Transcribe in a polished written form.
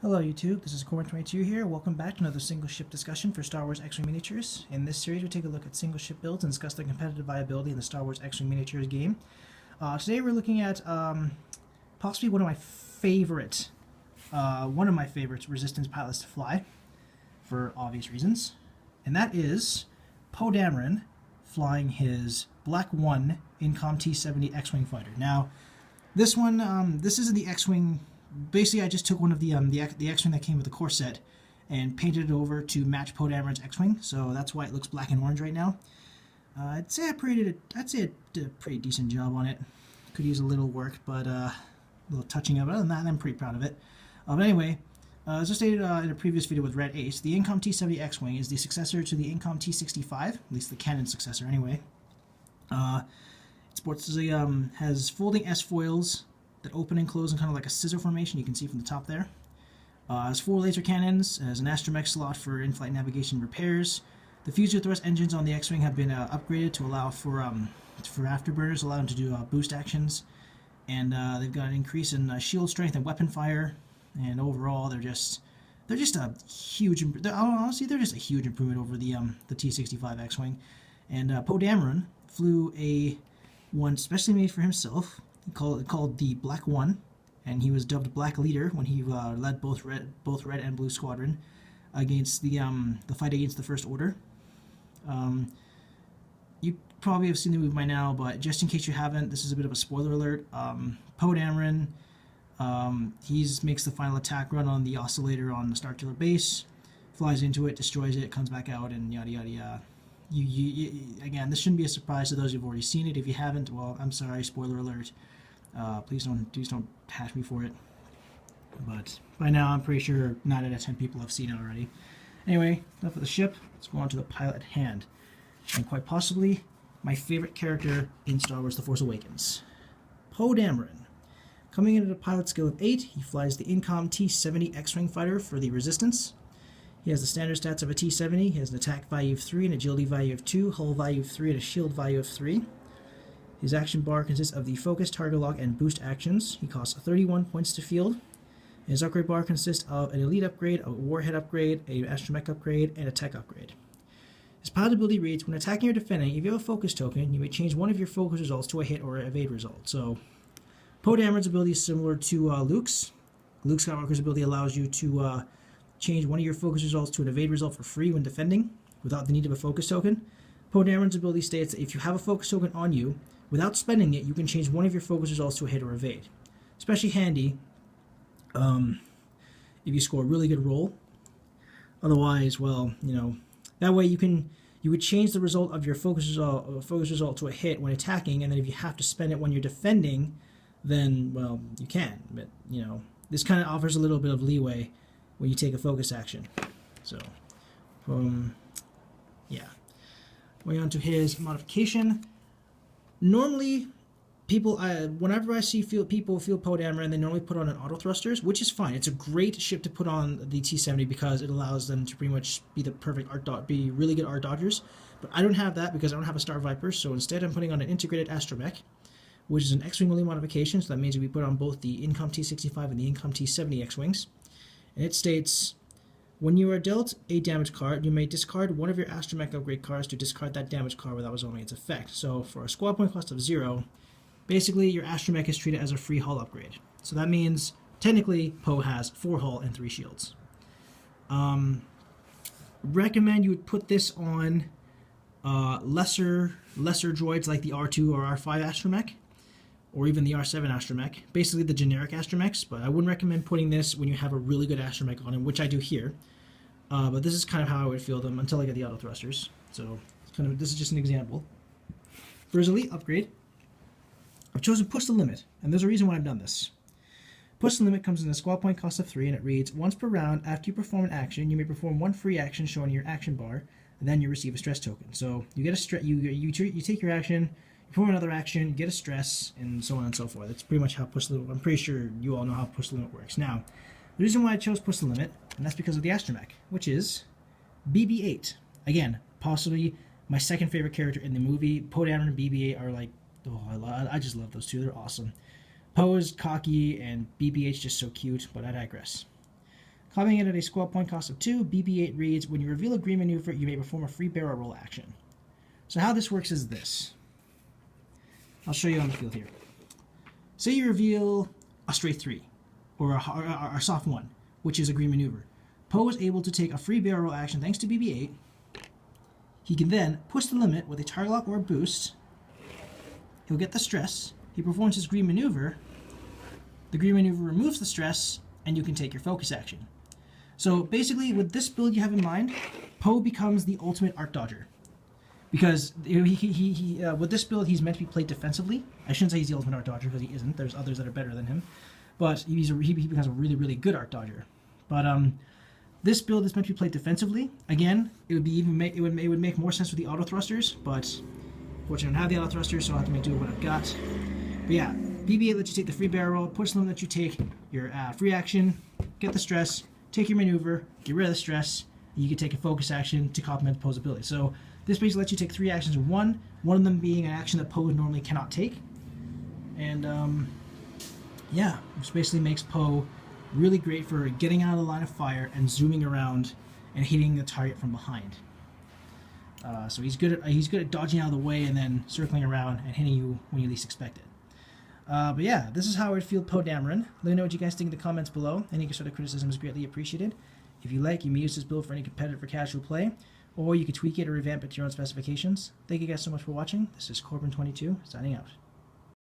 Hello YouTube, this is Corn22 here. Welcome back to another single ship discussion for Star Wars X-Wing miniatures. In this series we take a look at single ship builds and discuss the competitive viability in the Star Wars X-Wing miniatures game. Today we're looking at possibly one of my favorite Resistance pilots to fly, for obvious reasons. And that is Poe Dameron flying his Black 1 Incom T-70 X-Wing fighter. Now, this one, this isn't the X-Wing. Basically, I just took one of the X-Wing that came with the core set and painted it over to match Poe Dameron's X-Wing, so that's why it looks black and orange right now. I'd say I did a pretty decent job on it. Could use a little work, but a little touching of it. Other than that, I'm pretty proud of it. But anyway, as I stated in a previous video with Red Ace, the Incom T-70 X-Wing is the successor to the Incom T-65, at least the canon successor anyway. It sports has folding S-foils that open and close in kind of like a scissor formation. You can see from the top there. Has 4 laser cannons, has an astromech slot for in-flight navigation and repairs. The fuser thrust engines on the X-Wing have been upgraded to allow for afterburners, allow them to do boost actions, and they've got an increase in shield strength and weapon fire. And overall, they're just a huge. Honestly, they're just a huge improvement over the T-65 X-Wing. And Poe Dameron flew a one specially made for himself, called the Black 1, and he was dubbed Black Leader when he led both red and blue squadron against the fight against the First Order. You probably have seen the movie by now, but just in case you haven't, this is a bit of a spoiler alert. Poe Dameron, he makes the final attack run on the oscillator on the Starkiller base, flies into it, destroys it, comes back out, and yada yada yada. Again, this shouldn't be a surprise to those who've already seen it. If you haven't, well, I'm sorry, spoiler alert. Please don't hash me for it. But by now, I'm pretty sure 9 out of 10 people have seen it already. Anyway, enough of the ship. Let's go on to the pilot at hand, and quite possibly my favorite character in Star Wars: The Force Awakens, Poe Dameron. Coming in at a pilot skill of 8, he flies the Incom T-70 X-Wing fighter for the Resistance. He has the standard stats of a T-70. He has an attack value of 3, an agility value of 2, hull value of 3, and a shield value of 3. His action bar consists of the focus, target lock, and boost actions. He costs 31 points to field. His upgrade bar consists of an elite upgrade, a warhead upgrade, an astromech upgrade, and a tech upgrade. His pilot ability reads, when attacking or defending, if you have a focus token, you may change one of your focus results to a hit or evade result. So, Poe Dameron's ability is similar to Luke's. Luke Skywalker's ability allows you to change one of your focus results to an evade result for free when defending, without the need of a focus token. Poe Dameron's ability states that if you have a focus token on you, without spending it, you can change one of your focus results to a hit or evade. Especially handy if you score a really good roll. Otherwise, well, that way you would change the result of your focus result to a hit when attacking, and then if you have to spend it when you're defending, then, well, you can. But, this kind of offers a little bit of leeway when you take a focus action. So, yeah. Going on to his modification. Normally, whenever I see people feel Poe Dameron, they normally put on an auto thrusters, which is fine. It's a great ship to put on the T-70 because it allows them to pretty much be the perfect be really good art dodgers. But I don't have that because I don't have a Star Viper, so instead I'm putting on an integrated astromech, which is an X-Wing only modification, so that means we put on both the Incom T-65 and the Incom T-70 X-Wings. And it states, when you are dealt a damage card, you may discard one of your astromech upgrade cards to discard that damage card without resolving its effect. So for a squad point cost of 0, basically your astromech is treated as a free hull upgrade. So that means, technically, Poe has 4 hull and 3 shields. Recommend you would put this on lesser droids like the R2 or R5 astromech, or even the R7 astromech, basically the generic astromechs, but I wouldn't recommend putting this when you have a really good astromech on him, which I do here. But this is kind of how I would field them until I get the auto thrusters. So this is just an example. For his elite upgrade, I've chosen Push the Limit, and there's a reason why I've done this. Push the Limit comes in a squad point cost of 3, and it reads, once per round, after you perform an action, you may perform one free action shown in your action bar, and then you receive a stress token. So you get a you take your action, perform another action, you get a stress, and so on and so forth. That's pretty much how Push the Limit. I'm pretty sure you all know how Push the Limit works. Now, the reason why I chose Push the Limit, and that's because of the astromech, which is BB-8. Again, possibly my second favorite character in the movie. Poe Dameron and BB-8 are like, I just love those two. They're awesome. Poe is cocky and BB-8's just so cute, but I digress. Coming in at a squad point cost of 2, BB-8 reads, when you reveal a green maneuver, you may perform a free barrel roll action. So how this works is this. I'll show you on the field here. Say you reveal a straight 3, or a soft 1, which is a green maneuver. Poe is able to take a free barrel roll action thanks to BB-8. He can then push the limit with a target lock or a boost. He'll get the stress. He performs his green maneuver. The green maneuver removes the stress, and you can take your focus action. So basically, with this build you have in mind, Poe becomes the ultimate Arc Dodger. Because with this build, he's meant to be played defensively. I shouldn't say he's the ultimate Arc Dodger, because he isn't. There's others that are better than him. But he becomes a really, really good Arc Dodger. But this build is meant to be played defensively. Again, it would make more sense with the auto thrusters, but fortunately I don't have the auto thrusters, so I'll have to do what I've got. But yeah, BB-8 lets you take the free barrel roll, push them, let you take your free action, get the stress, take your maneuver, get rid of the stress, and you can take a focus action to complement Poe's ability. So this basically lets you take 3 actions in one of them being an action that Poe normally cannot take. And yeah, which basically makes Poe really great for getting out of the line of fire and zooming around and hitting the target from behind. So he's good at dodging out of the way and then circling around and hitting you when you least expect it. But yeah, this is how I would field Poe Dameron. Let me know what you guys think in the comments below. Any sort of criticism is greatly appreciated. If you like, you may use this build for any competitive or casual play, or you could tweak it or revamp it to your own specifications. Thank you guys so much for watching. This is Corbin22, signing out.